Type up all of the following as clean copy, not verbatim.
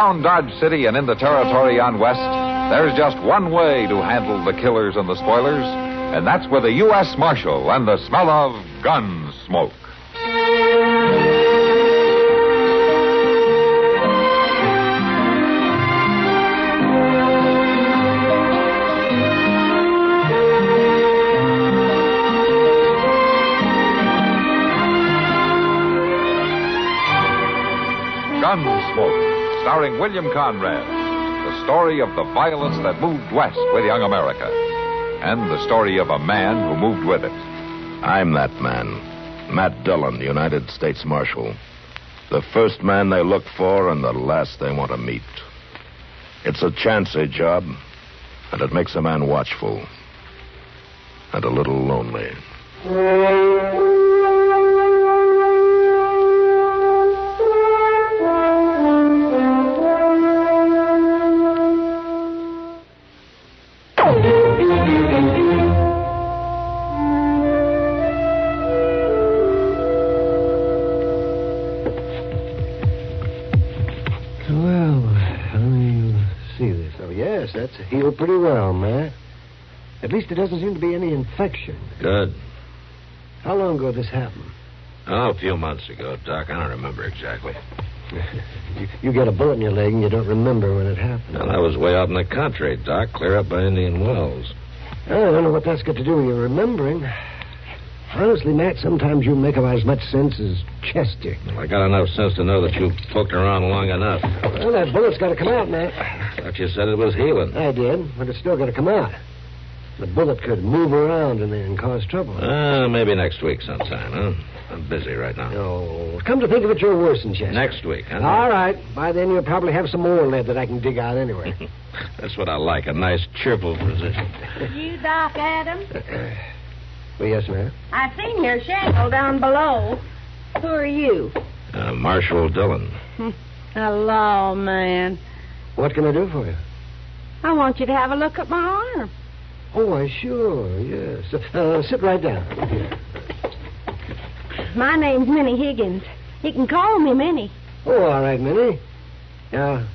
Around Dodge City and in the territory on West, there's just one way to handle the killers and the spoilers, and that's with a U.S. Marshal and the smell of Gunsmoke. Gunsmoke, starring William Conrad. The story of the violence that moved west with young America. And the story of a man who moved with it. I'm that man. Matt Dillon, United States Marshal. The first man they look for and the last they want to meet. It's a chancy job, and it makes a man watchful. And a little lonely. That's healed pretty well, Matt. At least there doesn't seem to be any infection. Good. How long ago did this happen? Oh, a few months ago, Doc. I don't remember exactly. You get a bullet in your leg and you don't remember when it happened. Well, I was way out in the country, Doc, clear up by Indian Wells. I don't know what that's got to do with your remembering. Honestly, Matt, sometimes you make about as much sense as Chester. Well, I got enough sense to know that you poked around long enough. Well, that bullet's got to come out, Matt. I thought you said it was healing. I did, but it's still got to come out. The bullet could move around and cause trouble. Maybe next week sometime, huh? I'm busy right now. Oh, come to think of it, you're worse than Chester. Next week, huh? All right. By then, you'll probably have some more lead that I can dig out anyway. That's what I like, a nice, cheerful position. You, Doc Adams? Well, yes, ma'am. I seen your shadow down below. Who are you? Marshal Dillon. Hello, man. What can I do for you? I want you to have a look at my arm. Oh, why, sure, yes. Sit right down. My name's Minnie Higgins. You can call me Minnie. Oh, all right, Minnie.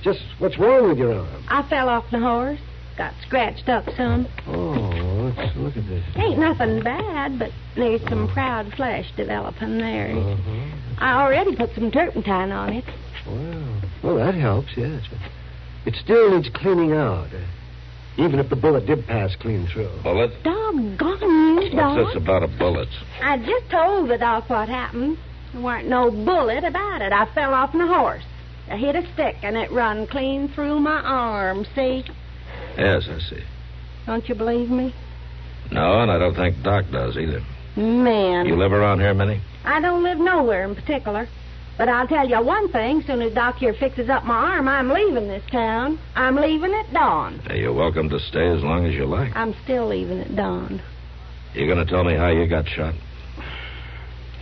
Just what's wrong with your arm? I fell off the horse. Got scratched up some. Oh, let's look at this. Ain't nothing bad, but there's some proud flesh developing there. Uh-huh. I already put some turpentine on it. Well, that helps, yes. It still needs cleaning out, even if the bullet did pass clean through. Bullet? Doggone you, Doc. What's this about a bullet? I just told the doc what happened. There weren't no bullet about it. I fell off my horse. I hit a stick, and it run clean through my arm, see? Yes, I see. Don't you believe me? No, and I don't think Doc does either. Man. You live around here, Minnie? I don't live nowhere in particular. But I'll tell you one thing. Soon as Doc here fixes up my arm, I'm leaving this town. I'm leaving at dawn. Hey, you're welcome to stay as long as you like. I'm still leaving at dawn. You going to tell me how you got shot?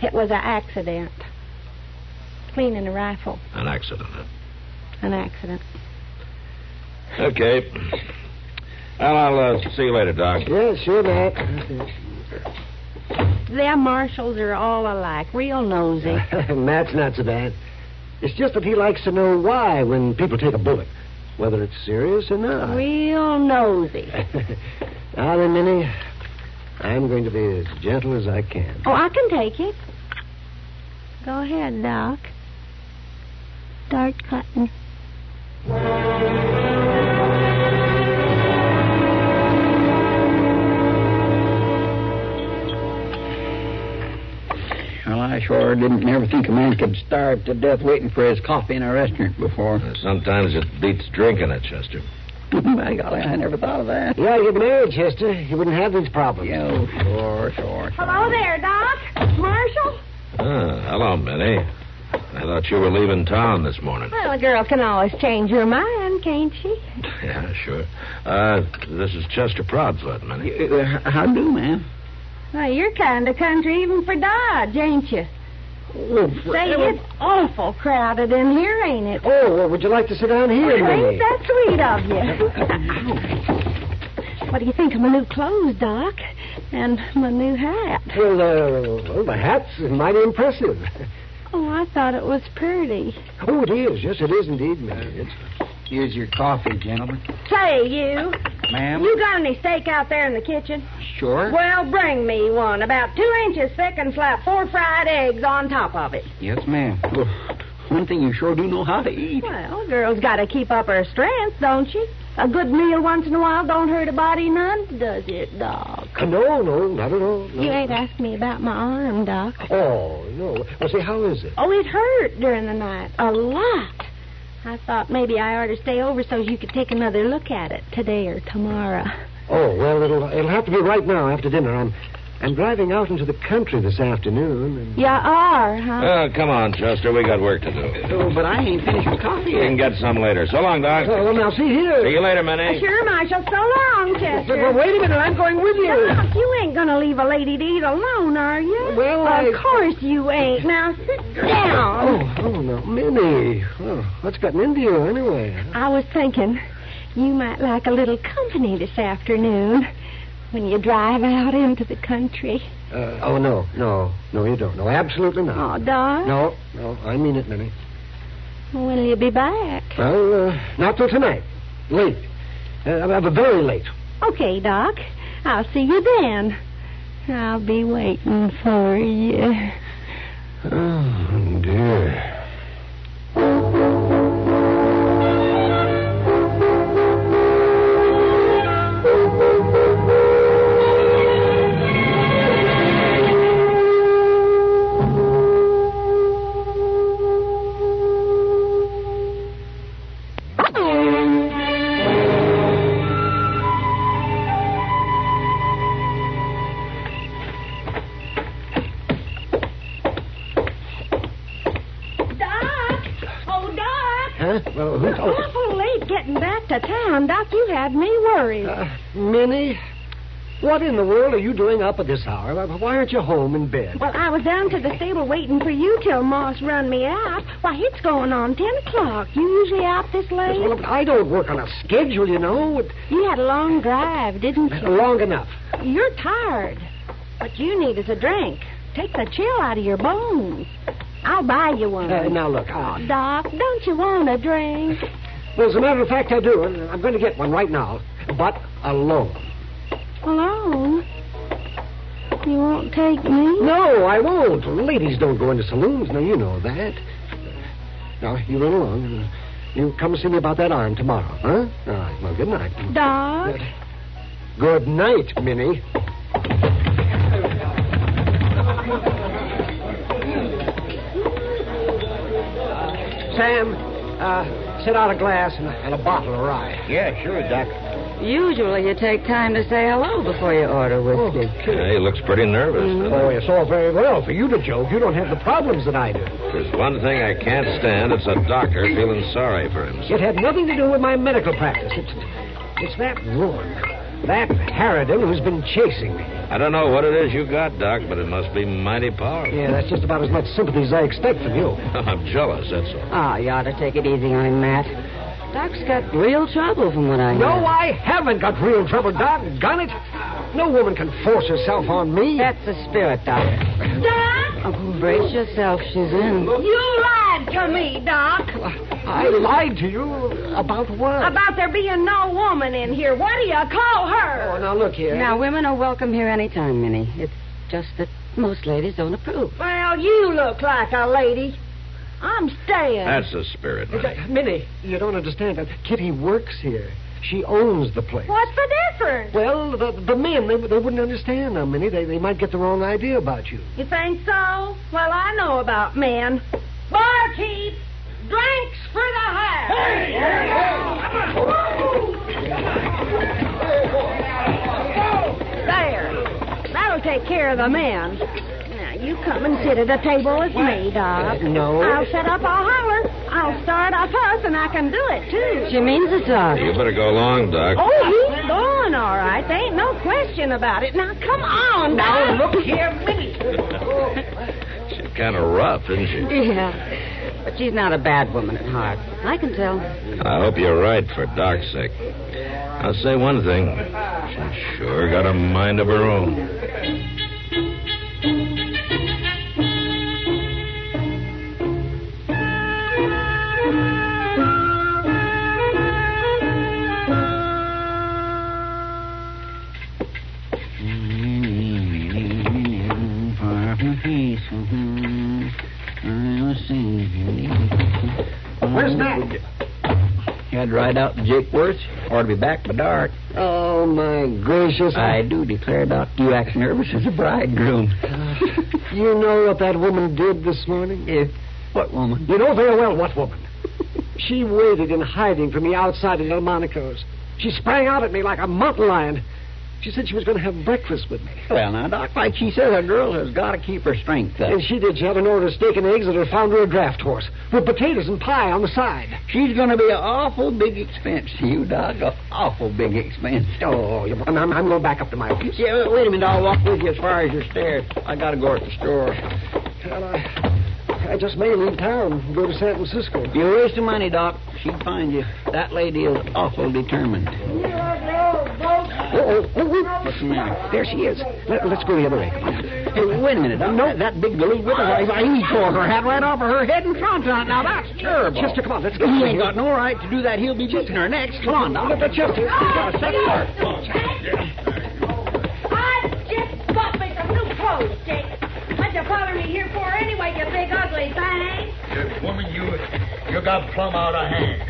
It was an accident. Cleaning a rifle. An accident, huh? An accident. Okay. Well, I'll see you later, Doc. Yeah, sure, Matt. Them marshals are all alike, real nosy. Matt's not so bad. It's just that he likes to know why when people take a bullet, whether it's serious or not. Real nosy. Now then, Minnie, I'm going to be as gentle as I can. Oh, I can take it. Go ahead, Doc. Start cutting. Well, I sure didn't never think a man could starve to death waiting for his coffee in a restaurant before. Sometimes it beats drinking it, Chester. By golly, I never thought of that. Yeah, you'd married, Chester. You wouldn't have these problems. Yeah, sure. Hello there, Doc. Marshal? Hello, Minnie. I thought you were leaving town this morning. Well, a girl can always change her mind, can't she? Yeah, sure. This is Chester Proudfoot, Minnie. How do, man? Well, you're kind of country even for Dodge, ain't you? Oh, Say, it's awful crowded in here, ain't it? Oh, well, would you like to sit down here, Minnie? Ain't that sweet of you? What do you think of my new clothes, Doc? And my new hat? Well, the hat's mighty impressive. Oh, I thought it was pretty. Oh, it is. Yes, it is indeed, Minnie. Here's your coffee, gentlemen. Say, you. Ma'am? You got any steak out there in the kitchen? Sure. Well, bring me one. About 2 inches thick and slap 4 fried eggs on top of it. Yes, ma'am. Well, one thing you sure do know how to eat. Well, a girl's got to keep up her strength, don't she? A good meal once in a while don't hurt a body none, does it, Doc? No, not at all. No. You ain't asked me about my arm, Doc. Oh, no. Well, say, how is it? Oh, it hurt during the night. A lot. I thought maybe I ought to stay over so you could take another look at it today or tomorrow. Oh, well, it'll have to be right now after dinner. I'm driving out into the country this afternoon. And... You are, huh? Come on, Chester. We got work to do. Oh, but I ain't finished with coffee You can yet. get some later. So long, Doc. Oh, well, now, see here. See you later, Minnie. Sure, Marshal. So long, Chester. Well, wait a minute. I'm going with you. Doc, you ain't going to leave a lady to eat alone, are you? Well, Of course you ain't. Now, sit down. Oh, no. Minnie. Oh, what's gotten into you anyway? I was thinking you might like a little company this afternoon when you drive out into the country. No, you don't. No, absolutely not. Oh, Doc. No, I mean it, Minnie. When'll you be back? Well, not till tonight. Late. Very late. Okay, Doc. I'll see you then. I'll be waiting for you. Oh, dear. Well, who's... Awful late getting back to town, Doc. You had me worried. Minnie, what in the world are you doing up at this hour? Why aren't you home in bed? Well, I was down to the stable waiting for you till Moss run me out. Why, it's going on 10 o'clock. You usually out this late? Well, I don't work on a schedule, you know. You had a long drive, didn't you? Long enough. You're tired. What you need is a drink. Take the chill out of your bones. I'll buy you one. Now, look. Doc, don't you want a drink? Well, as a matter of fact, I do. And I'm going to get one right now. But alone. Alone? You won't take me? No, I won't. Ladies don't go into saloons. Now, you know that. Now, you run along. You come see me about that arm tomorrow, huh? All right. Well, good night. Doc? Good night, Minnie. Sam, set out a glass and a bottle of rye. Yeah, sure, Doc. Usually you take time to say hello before you order whiskey. Yeah, he looks pretty nervous. Oh, it's all very well for you to joke. You don't have the problems that I do. There's one thing I can't stand. It's a doctor feeling sorry for himself. It had nothing to do with my medical practice. It's that woman, that Harridan, who's been chasing me. I don't know what it is you got, Doc, but it must be mighty powerful. Yeah, that's just about as much sympathy as I expect from you. I'm jealous, that's all. Oh, you ought to take it easy on him, Matt. Doc's got real trouble from what I hear. No, I haven't got real trouble, Doc. Gun it. No woman can force herself on me. That's the spirit, Doc. Doc? Oh, brace yourself. She's in. You lied to me, Doc. I lied to you about what? About there being no woman in here. What do you call her? Oh, now look here. Now, women are welcome here anytime, Minnie. It's just that most ladies don't approve. Well, you look like a lady. I'm staying. That's the spirit, Minnie. Minnie, you don't understand. Kitty works here. She owns the place. What's the difference? Well, the men, they wouldn't understand now, Minnie. They might get the wrong idea about you. You think so? Well, I know about men. Barkeep, drinks for the house. Hey! There. That'll take care of the men. Now, you come and sit at a table with me, Doc. No. I'll set up a holler. I'll start a fuss, and I can do it, too. She means it, Doc. You better go along, Doc. Oh, he's going all right. There ain't no question about it. Now, come on, Doc. Now, look here, Minnie. She's kind of rough, isn't she? Yeah. But she's not a bad woman at heart. I can tell. I hope you're right for Doc's sake. I'll say one thing. She's sure got a mind of her own. What's that? You had to ride out to Jake Worth, or to be back by dark. Oh, my gracious. I do declare, Doc, you act nervous as a bridegroom. You know what that woman did this morning? What woman? You know very well what woman. She waited in hiding for me outside of Delmonico's. She sprang out at me like a mountain lion. She said she was going to have breakfast with me. Well, now, Doc, like she says, a girl has got to keep her strength up. And she did. She had an order of steak and eggs that her found her a draft horse with potatoes and pie on the side. She's going to be an awful big expense to you, Doc. An awful big expense. Oh, I'm going back up to my office. Yeah, wait a minute. I'll walk with you as far as your stairs. I got to go at the store. Well, I just may leave town and go to San Francisco. You're wasting money, Doc. She'd find you. That lady is awful determined. What's the matter? There she is. Let's go the other way. Come on. Hey, wait a minute. No, that big galoot with her. He tore her hat right off of her head in front. Now, that's terrible. Chester, come on. Let's go. He ain't got no right to do that. He'll be beating her next. Come on, Doc. Chester. I just bought me some new clothes, Jake. What you follow me here for anyway, you big ugly thing? Woman, you got plumb out of hand.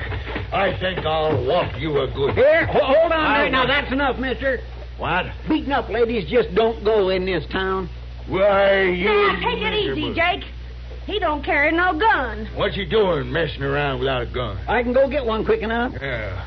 I think I'll walk you a good... Here, hold on there. Now, that's enough, mister. What? Beating up ladies just don't go in this town. Why, you... Now, take it easy, Jake. He don't carry no gun. What you doing messing around without a gun? I can go get one quick enough. Yeah.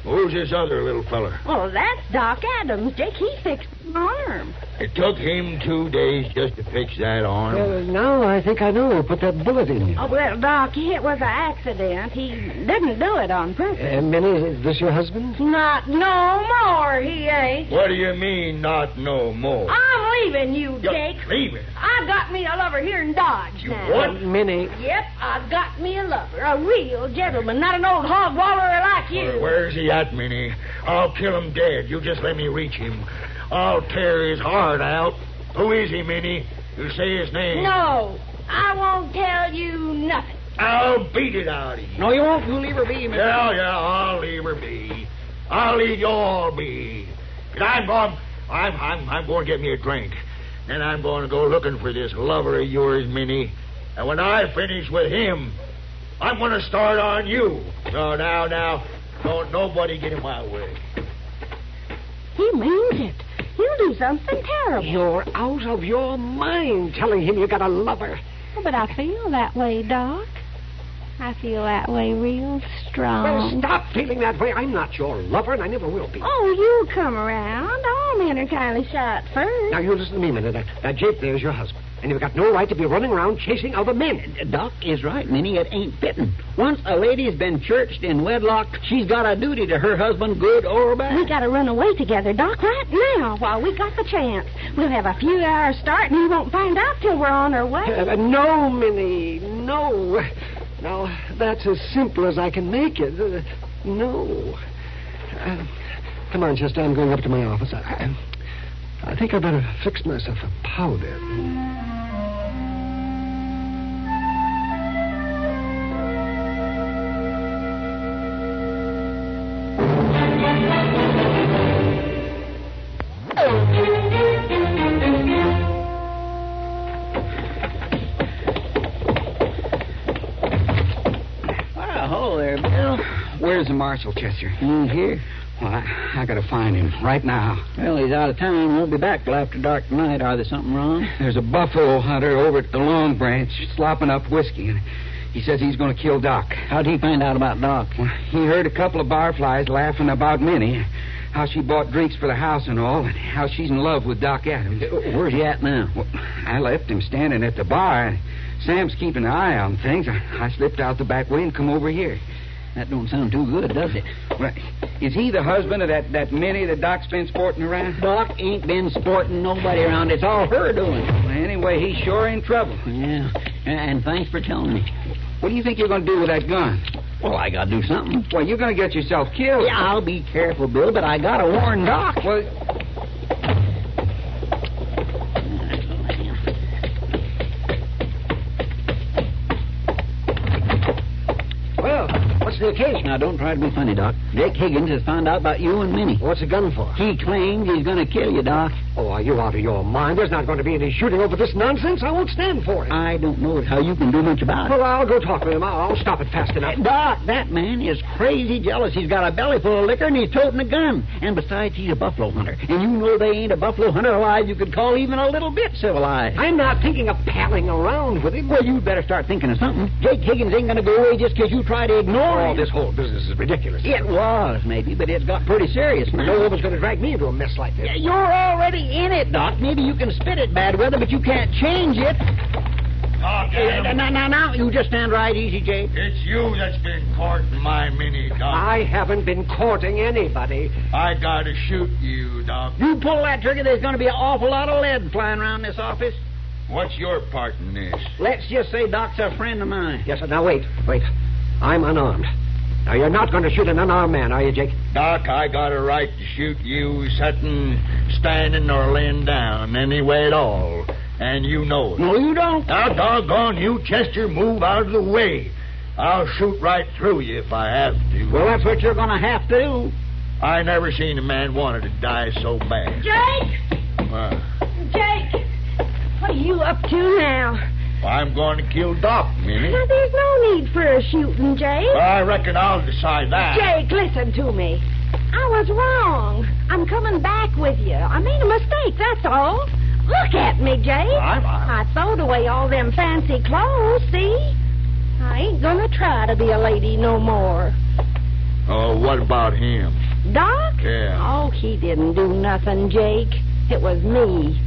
Who's this other little feller? Oh, that's Doc Adams, Jake. He fixed my arm. It took him 2 days just to fix that arm. Now I think I know who put that bullet in you. Oh, well, Doc, it was an accident. He didn't do it on purpose. Minnie, is this your husband? Not no more, he ain't. What do you mean, not no more? I'm leaving you, Jake. Leaving? I got me a lover here in Dodge now. What? Minnie. Yep, I've got me a lover. A real gentleman, not an old hog wallerer like you. Where's he at, Minnie? I'll kill him dead. You just let me reach him. I'll tear his heart out. Who is he, Minnie? You say his name. No, I won't tell you nothing. I'll beat it out of you. No, you won't. You leave her be, mister. Yeah, I'll leave her be. I'll leave you all be. But I'm going to get me a drink. Then I'm going to go looking for this lover of yours, Minnie. And when I finish with him, I'm going to start on you. So now, don't nobody get in my way. He means it. He'll do something terrible. You're out of your mind telling him you got a lover. Oh, but I feel that way, Doc. I feel that way real strong. Well, stop feeling that way. I'm not your lover, and I never will be. Oh, you come around. All men are kind of shot first. Now, you listen to me a minute. That Jake there's your husband. And you've got no right to be running around chasing other men. Doc is right, Minnie. It ain't fitting. Once a lady's been churched in wedlock, she's got a duty to her husband, good or bad. We got to run away together, Doc, right now while we got the chance. We'll have a few hours start, and he won't find out till we're on our way. No, Minnie, no. Now, that's as simple as I can make it. No. Come on, Chester. I'm going up to my office. I think I better fix myself a powder. Where's the marshal, Chester? He ain't here. Well, I gotta find him right now. Well, he's out of town. Won't be back till after dark tonight. Are there something wrong? There's a buffalo hunter over at the Long Branch slopping up whiskey, and he says he's going to kill Doc. How'd he find out about Doc? Well, he heard a couple of barflies laughing about Minnie, how she bought drinks for the house and all, and how she's in love with Doc Adams. Where's he at now? Well, I left him standing at the bar, and Sam's keeping an eye on things. I slipped out the back way and come over here. That don't sound too good, does it? Well, is he the husband of that Minnie that Doc's been sporting around? Doc ain't been sporting nobody around. It's all her doing. Well, anyway, he's sure in trouble. Yeah, and thanks for telling me. What do you think you're going to do with that gun? Well, I got to do something. Well, you're going to get yourself killed. Yeah, I'll be careful, Bill, but I got to warn Doc. Well... What's the occasion? Now, don't try to be funny, Doc. Jake Higgins has found out about you and Minnie. What's the gun for? He claims he's going to kill you, Doc. Oh, are you out of your mind? There's not going to be any shooting over this nonsense. I won't stand for it. I don't know how you can do much about it. Well, I'll go talk with him. I'll stop it fast enough. Doc, that man is crazy jealous. He's got a belly full of liquor and he's toting a gun. And besides, he's a buffalo hunter. And you know they ain't a buffalo hunter alive you could call even a little bit civilized. I'm not thinking of palling around with him. Well, you'd better start thinking of something. Jake Higgins ain't going to go away just because you try to ignore him. This whole business is ridiculous. It was, maybe, but it's got pretty serious now. No woman's going to drag me into a mess like this. You're already in it, Doc. Maybe you can spit it bad weather, but you can't change it. Now, you just stand right easy, Jake. It's you that's been courting my Minnie, Doc. I haven't been courting anybody. I gotta shoot you, Doc. You pull that trigger, there's going to be an awful lot of lead flying around this office. What's your part in this? Let's just say Doc's a friend of mine. Yes, sir. Now, wait. I'm unarmed. Now, you're not going to shoot an unarmed man, are you, Jake? Doc, I got a right to shoot you sitting, standing, or laying down any way at all. And you know it. No, you don't. Now, doggone you, Chester, move out of the way. I'll shoot right through you if I have to. Well, that's what you're going to have to do. I never seen a man wanted to die so bad. Jake! Jake! What are you up to now? I'm going to kill Doc, Minnie. Now, there's no need for a shooting, Jake. I reckon I'll decide that. Jake, listen to me. I was wrong. I'm coming back with you. I made a mistake, that's all. Look at me, Jake. I throwed away all them fancy clothes, see? I ain't gonna try to be a lady no more. Oh, what about him? Doc? Yeah. Oh, he didn't do nothing, Jake. It was me.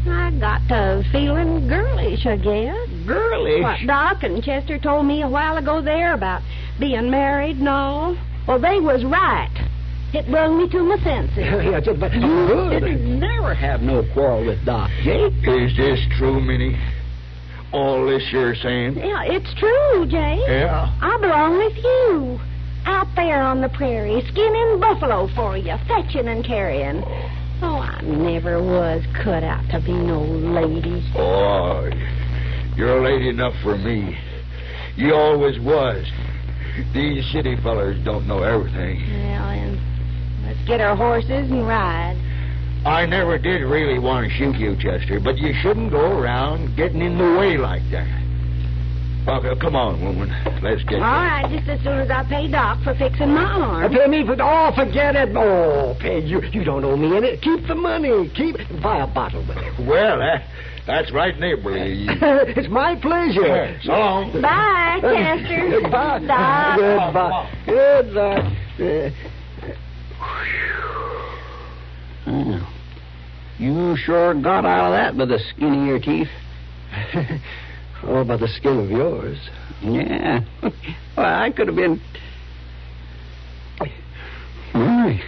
I got to feeling girlish, I guess. Girlish? What Doc and Chester told me a while ago there about being married and all. Well, they was right. It brought me to my senses. Yeah, but You didn't never have no quarrel with Doc, Jake. Is this true, Minnie? All this you're saying? Yeah, it's true, Jake. Yeah? I belong with you. Out there on the prairie, skinning buffalo for you, fetching and carrying. Oh, I never was cut out to be no lady. Oh, you're a lady enough for me. You always was. These city fellers don't know everything. Well, then, let's get our horses and ride. I never did really want to shoot you, Chester, but you shouldn't go around getting in the way like that. Okay, come on, woman. Let's get All right, just as soon as I pay Doc for fixing my arm. Pay me for... Oh, forget it. Oh, pay you. You don't owe me any. Keep the money. Buy a bottle with it. Well, that's right neighborly. It's my pleasure. So long. Bye, Chester. Goodbye. Doc. Goodbye. Oh, you sure got out of that with the skin of your teeth. Oh, by the skin of yours. Yeah. Well, I could have been... Right.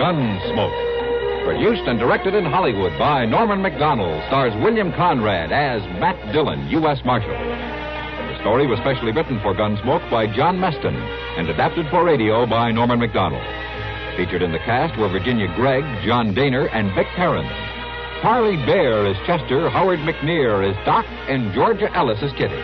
Gunsmoke. Produced and directed in Hollywood by Norman MacDonnell, stars William Conrad as Matt Dillon, U.S. Marshal. The story was specially written for Gunsmoke by John Meston and adapted for radio by Norman MacDonnell. Featured in the cast were Virginia Gregg, John Daner, and Vic Perrin. Parley Baer as Chester, Howard McNear as Doc, and Georgia Ellis as Kitty.